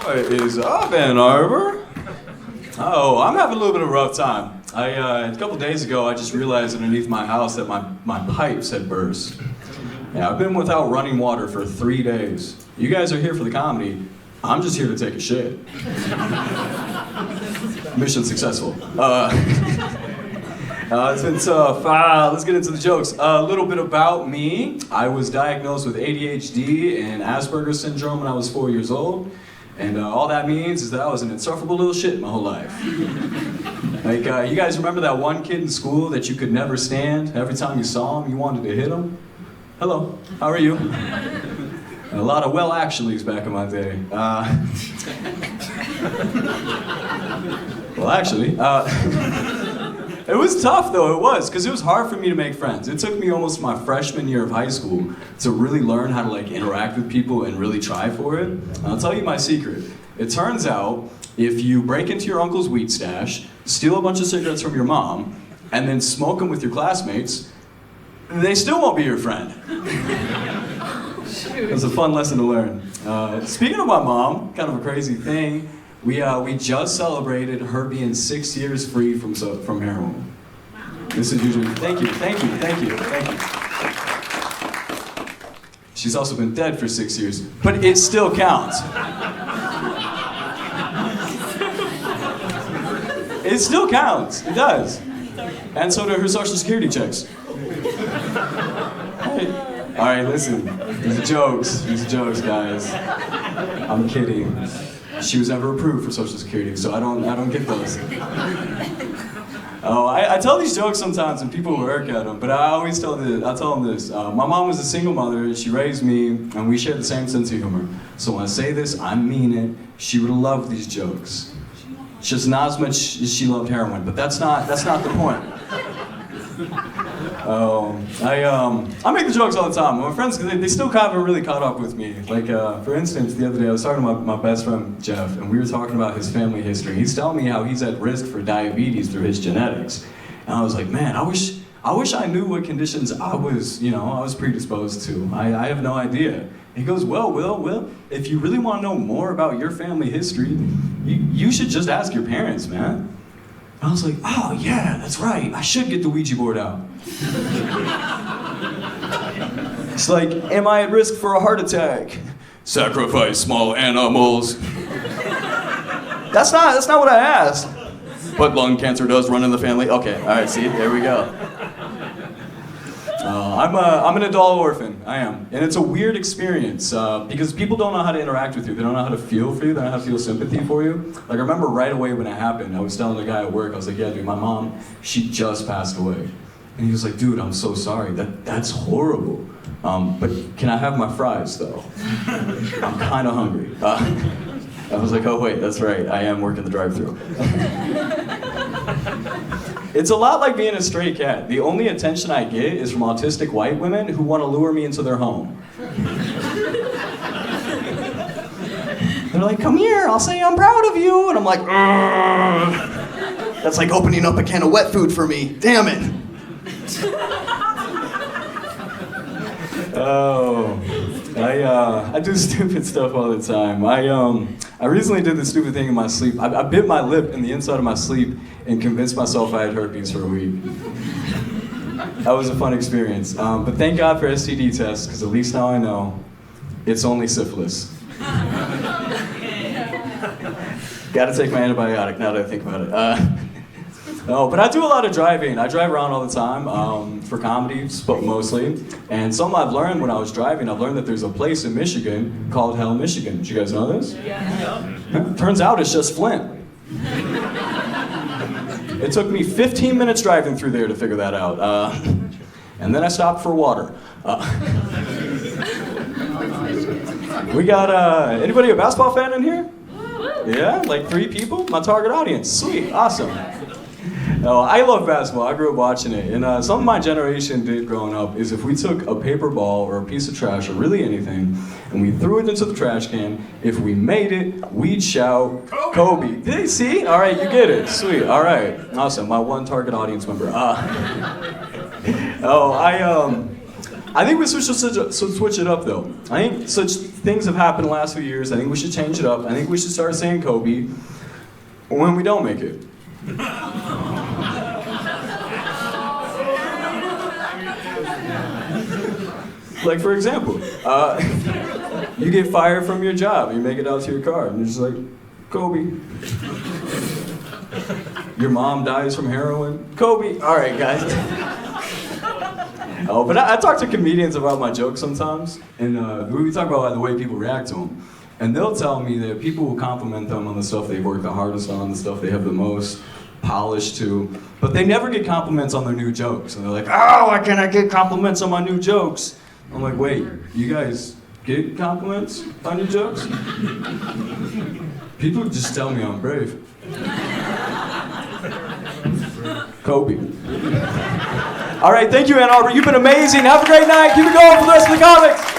What is up, Ann Arbor? Oh, I'm having a little bit of a rough time. A couple days ago, I just realized underneath my house that my pipes had burst. Yeah, I've been without running water for 3 days. You guys are here for the comedy. I'm just here to take a shit. Mission successful. It's been tough. Let's get into the jokes. A little bit about me. I was diagnosed with ADHD and Asperger's syndrome when I was 4 years old. And all that means is that I was an insufferable little shit my whole life. Like, you guys remember that one kid in school that you could never stand? Every time you saw him, you wanted to hit him? Hello, how are you? And a lot of well actuallys back in my day. Well, actually, it was tough though, it was, because it was hard for me to make friends. It took me almost my freshman year of high school to really learn how to like interact with people and really try for it. And I'll tell you my secret. It turns out, if you break into your uncle's weed stash, steal a bunch of cigarettes from your mom, and then smoke them with your classmates, they still won't be your friend. It was a fun lesson to learn. Speaking of my mom, kind of a crazy thing, we just celebrated her being 6 years free from heroin. This is usually, thank you. She's also been dead for 6 years, but it still counts. It still counts, it does. And so do her social security checks. All right, listen, these are jokes, guys. I'm kidding. She was never approved for Social Security, so I don't get those. Oh, I tell these jokes sometimes and people work at them, but I'll tell them this. My mom was a single mother, she raised me, and we share the same sense of humor. So when I say this, I mean it. She would have loved these jokes. Just not as much as she loved heroin, but that's not the point. I make the jokes all the time. My friends, they still haven't really caught up with me. Like, for instance, the other day I was talking to my best friend, Jeff, and we were talking about his family history. He's telling me how he's at risk for diabetes through his genetics. And I was like, man, I wish I knew what conditions I was predisposed to. I have no idea. He goes, well, Will, if you really want to know more about your family history, you should just ask your parents, man. I was like, oh yeah, that's right. I should get the Ouija board out. It's like, am I at risk for a heart attack? Sacrifice small animals. That's not what I asked. But lung cancer does run in the family. Okay, all right, see, there we go. I'm an adult orphan, I am. And it's a weird experience because people don't know how to interact with you. They don't know how to feel for you. They don't know how to feel sympathy for you. Like, I remember right away when it happened, I was telling the guy at work, I was like, yeah, dude, my mom, she just passed away. And he was like, dude, I'm so sorry. That's horrible. But can I have my fries, though? I'm kind of hungry. I was like, oh, wait, that's right. I am working the drive-thru. It's a lot like being a stray cat. The only attention I get is from autistic white women who want to lure me into their home. They're like, come here, I'll say I'm proud of you. And I'm like, ugh. That's like opening up a can of wet food for me. Damn it. Oh, I do stupid stuff all the time. I recently did this stupid thing in my sleep. I bit my lip in the inside of my sleep and convinced myself I had herpes for a week. That was a fun experience. But thank God for STD tests, because at least now I know it's only syphilis. Gotta take my antibiotic now that I think about it. No, but I do a lot of driving. I drive around all the time for comedy, mostly. And something I've learned when I was driving, I've learned that there's a place in Michigan called Hell, Michigan. Did you guys know this? Yeah. Turns out it's just Flint. It took me 15 minutes driving through there to figure that out. And then I stopped for water. We got, anybody a basketball fan in here? Yeah, like 3 people? My target audience. Sweet, awesome. No, I love basketball. I grew up watching it. And something my generation did growing up is if we took a paper ball or a piece of trash or really anything and we threw it into the trash can, if we made it, we'd shout, Kobe. Did you see? All right, you get it. Sweet. All right. Awesome. My one target audience member. I think we should switch it up though. I think such things have happened the last few years. I think we should change it up. I think we should start saying Kobe when we don't make it. Like for example, you get fired from your job, you make it out to your car, and you're just like, Kobe. Your mom dies from heroin, Kobe. All right, guys. Oh, but I talk to comedians about my jokes sometimes, and we talk about the way people react to them. And they'll tell me that people will compliment them on the stuff they've worked the hardest on, the stuff they have the most polish to, but they never get compliments on their new jokes. And they're like, oh, why can't I get compliments on my new jokes? I'm like, wait, you guys get compliments on your jokes? People just tell me I'm brave. Kobe. All right, thank you, Ann Arbor. You've been amazing. Have a great night. Keep it going for the rest of the comics.